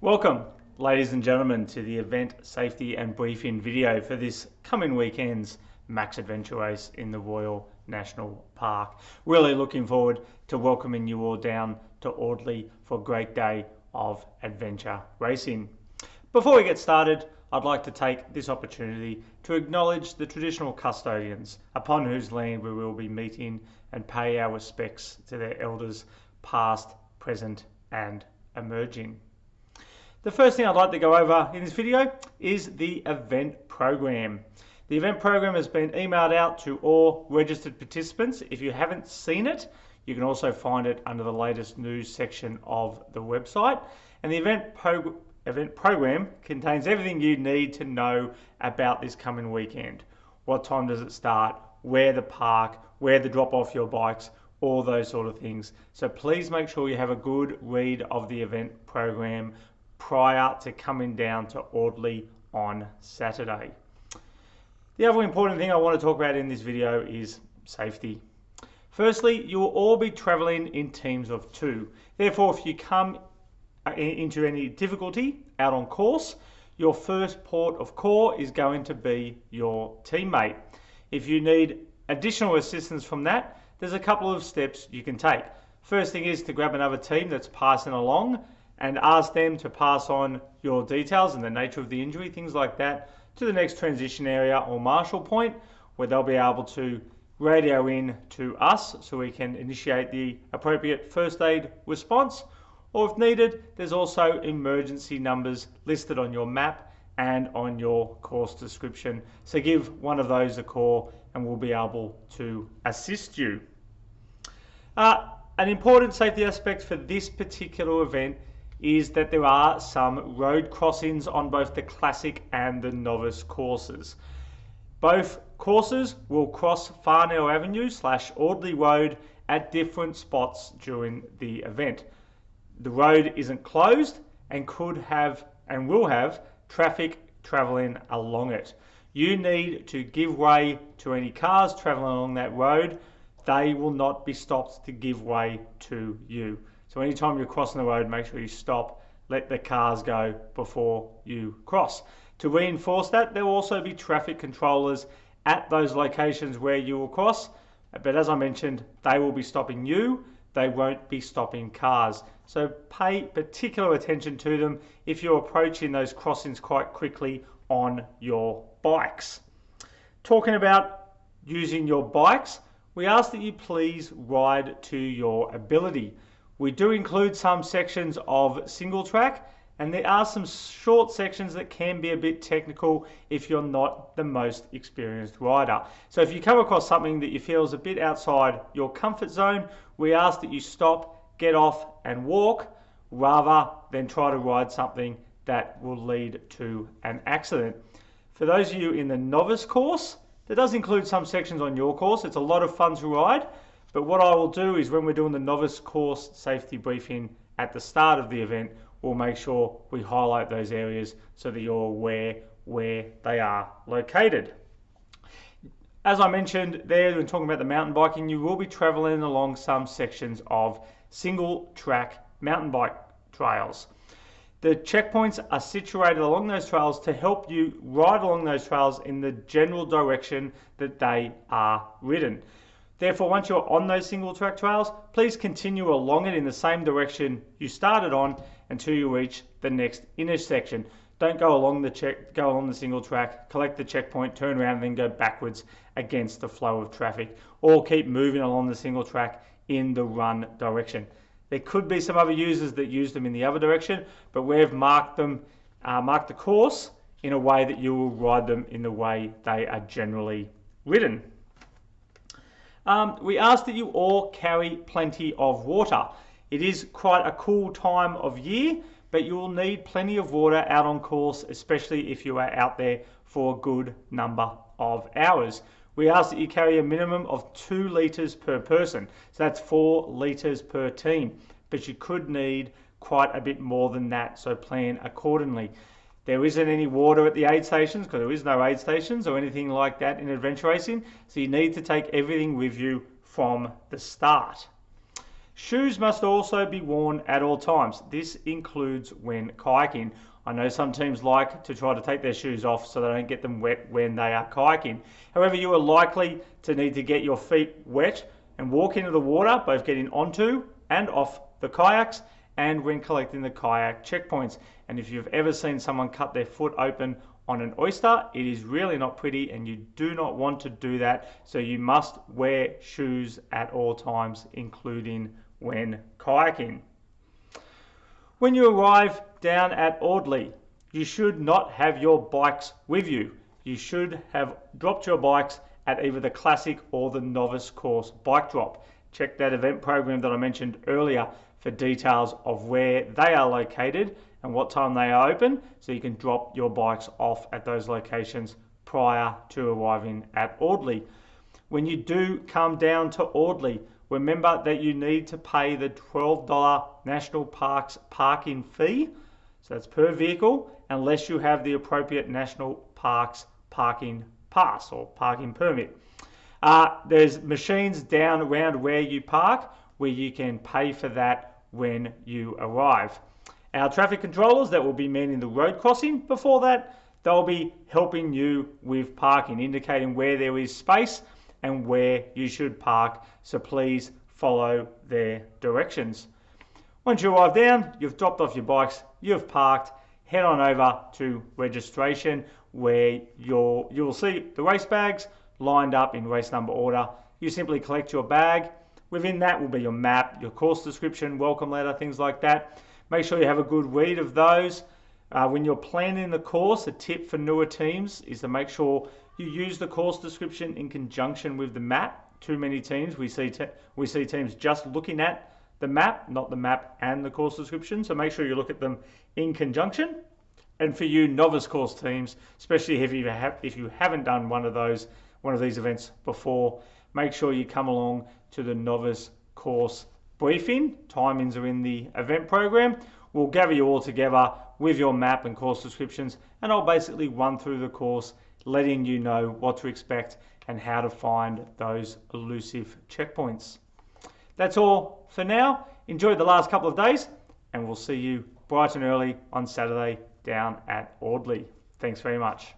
Welcome, ladies and gentlemen, to the event safety and briefing video for this coming weekend's Max Adventure Race in the Royal National Park. Really looking forward to welcoming you all down to Audley for a great day of adventure racing. Before we get started, I'd like to take this opportunity to acknowledge the traditional custodians upon whose land we will be meeting and pay our respects to their elders past, present and emerging. The first thing I'd like to go over in this video is the event program. The event program has been emailed out to all registered participants. If you haven't seen it, you can also find it under the latest news section of the website. And the event program contains everything you need to know about this coming weekend. What time does it start? Where the park? Where to drop off your bikes? All those sort of things. So please make sure you have a good read of the event program prior to coming down to Audley on Saturday. The other important thing I want to talk about in this video is safety. Firstly, you will all be travelling in teams of 2. Therefore, if you come into any difficulty out on course, your first port of call is going to be your teammate. If you need additional assistance from that, there's a couple of steps you can take. First thing is to grab another team that's passing along and ask them to pass on your details and the nature of the injury, things like that, to the next transition area or marshal point, where they'll be able to radio in to us so we can initiate the appropriate first aid response. Or if needed, there's also emergency numbers listed on your map and on your course description. So give one of those a call and we'll be able to assist you. An important safety aspect for this particular event is that there are some road crossings on both the classic and the novice courses. Both courses will cross Farnell Avenue / Audley Road at different spots during the event. The road isn't closed and could have and will have traffic travelling along it. You need to give way to any cars travelling along that road. They will not be stopped to give way to you. So anytime you're crossing the road, make sure you stop, let the cars go before you cross. To reinforce that, there will also be traffic controllers at those locations where you will cross. But as I mentioned, they will be stopping you. They won't be stopping cars. So pay particular attention to them if you're approaching those crossings quite quickly on your bikes. Talking about using your bikes, we ask that you please ride to your ability. We do include some sections of single track, and there are some short sections that can be a bit technical if you're not the most experienced rider. So if you come across something that you feel is a bit outside your comfort zone, we ask that you stop, get off and walk, rather than try to ride something that will lead to an accident. For those of you in the novice course, that does include some sections on your course. It's a lot of fun to ride. But what I will do is when we're doing the novice course safety briefing at the start of the event, we'll make sure we highlight those areas so that you're aware where they are located. As I mentioned there, when talking about the mountain biking, you will be traveling along some sections of single track mountain bike trails. The checkpoints are situated along those trails to help you ride along those trails in the general direction that they are ridden. Therefore, once you're on those single track trails, please continue along it in the same direction you started on until you reach the next intersection. Don't go along the single track, collect the checkpoint, turn around and then go backwards against the flow of traffic, or keep moving along the single track in the run direction. There could be some other users that use them in the other direction, but we've marked the course in a way that you will ride them in the way they are generally ridden. We ask that you all carry plenty of water. It is quite a cool time of year, but you will need plenty of water out on course, especially if you are out there for a good number of hours. We ask that you carry a minimum of 2 litres per person, so that's 4 litres per team, but you could need quite a bit more than that, so plan accordingly. There isn't any water at the aid stations because there is no aid stations or anything like that in adventure racing, so you need to take everything with you from the start. Shoes must also be worn at all times. This includes when kayaking. I know some teams like to try to take their shoes off so they don't get them wet when they are kayaking. However, you are likely to need to get your feet wet and walk into the water, both getting onto and off the kayaks and when collecting the kayak checkpoints. And if you've ever seen someone cut their foot open on an oyster, it is really not pretty and you do not want to do that. So you must wear shoes at all times, including when kayaking. When you arrive down at Audley, you should not have your bikes with you. You should have dropped your bikes at either the classic or the novice course bike drop. Check that event program that I mentioned earlier for details of where they are located and what time they are open, so you can drop your bikes off at those locations prior to arriving at Audley. When you do come down to Audley, remember that you need to pay the $12 National Parks parking fee. So that's per vehicle, unless you have the appropriate National Parks parking pass or parking permit. There's machines down around where you park where you can pay for that when you arrive. Our traffic controllers that will be manning the road crossing before that, they'll be helping you with parking, indicating where there is space and where you should park, so please follow their directions. Once you arrive down, you've dropped off your bikes, you've parked, head on over to registration where you'll see the race bags lined up in race number order. You simply collect your bag. Within that will be your map, your course description, welcome letter, things like that. Make sure you have a good read of those. When you're planning the course, a tip for newer teams is to make sure you use the course description in conjunction with the map. Too many teams, we see teams just looking at the map, not the map and the course description. So make sure you look at them in conjunction. And for you novice course teams, especially if you haven't done one of these events before, make sure you come along to the novice course briefing. Timings are in the event program. We'll gather you all together with your map and course descriptions, and I'll basically run through the course, letting you know what to expect and how to find those elusive checkpoints. That's all for now. Enjoy the last couple of days, and we'll see you bright and early on Saturday down at Audley. Thanks very much.